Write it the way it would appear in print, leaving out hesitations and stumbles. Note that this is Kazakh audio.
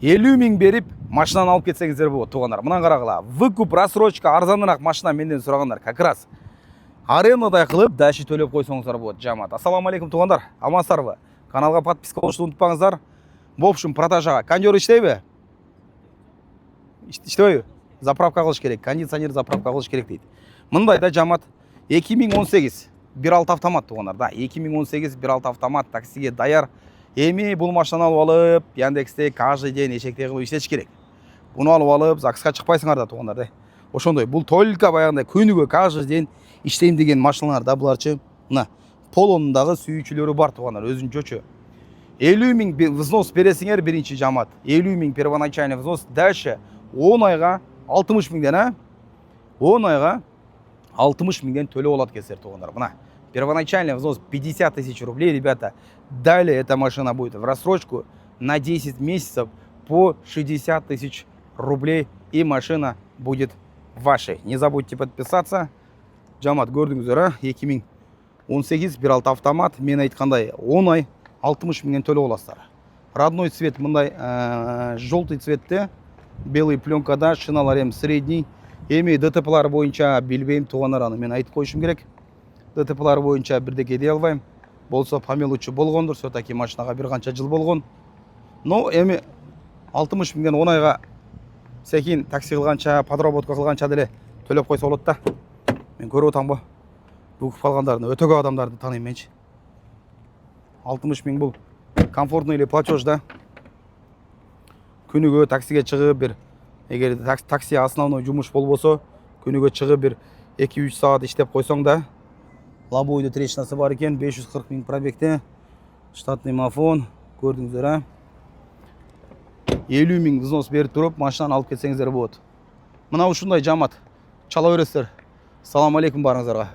50 миң беріп, машинаны алып кетсеңіздер болады, туғандар. Мына қарағыла. Выкуп, рассрочка, арзанырақ машина менден сұрағандар. Как раз аренадай қылып, дәші төлеп қойсаңыздар болады, жамат. Ассаламу алейкум, туғандар. Амансыздар вы? Каналға подписка болуды ұмытпаңыздар. В общем, продажаға кондер іштей бе? Іштей? Заправка қылыш керек, кондиционер заправка қылыш керек дейді. Мындай да жамат 2018 1.6 автомат туғандар, да. 2018 1.6 автомат таксиге даяр. Эми бұл машинаны алып алып, Яндексте каждый день эшекте қылып иштеш керек. Бұны алып алып, ЗАГСқа шықпайсыңар да туғандар, да. Ошондой, бұл только баяғындай күніге каждый день иштейм деген машиналар да, бұларчы. Мына полонындағы сүйүүчүлөрү бар туғандар, өзүн жочу. 50 миң взнос бересіңер биринчи жамат. 50 миң первоначальный взнос, дальше 10 айға 60 миңден, а? 10 айға 60 миңден төлөп алат кесер туғандар. Мына первоначальный взнос 50 тысяч рублей, ребята. Далее эта машина будет в рассрочку на 10 месяцев по 60 тысяч рублей. И машина будет вашей. Не забудьте подписаться. Жамат, көрдіңіздер, 2018 1.6 автомат. Мен айтқандай 10 ай 60 миңден төлөп аласыздар. Родной цвет мындай желтый цветте, белый пленкада, шиналар эми средний. Эми ДТПлар боюнча билбейм туғандар, аны мен айтып қойышым керек. ДТПлар боюнча бирдеке дей албайм. Болса помелучу болгондур, все-таки машинаға бир канча жыл болгон. Но эми 60 миңден 10 айга секин такси кылганча, подработка кылганча деле төлөп койсо болот да. Мен көрүп атам бүгүп калгандарды, өтө көп адамдарды тааныйм менчи. 60 миң бул комфортный или платеж да. Күнүгө таксиге чыгып бир, эгер такси основной жумуш болбосо, күнүгө чыгып бир 2-3 саат иштеп койсоң да, лобойдо трещинасы бар екен, 540 миң пробегте, штатный мафон, көрдіңіздер, а? 50 миң взнос беріп тұрып, машинаны алып кетсеңіздер болады. Мына ушундай жамат, чала бересіздер. Ассаламу алейкум барыңыздарға.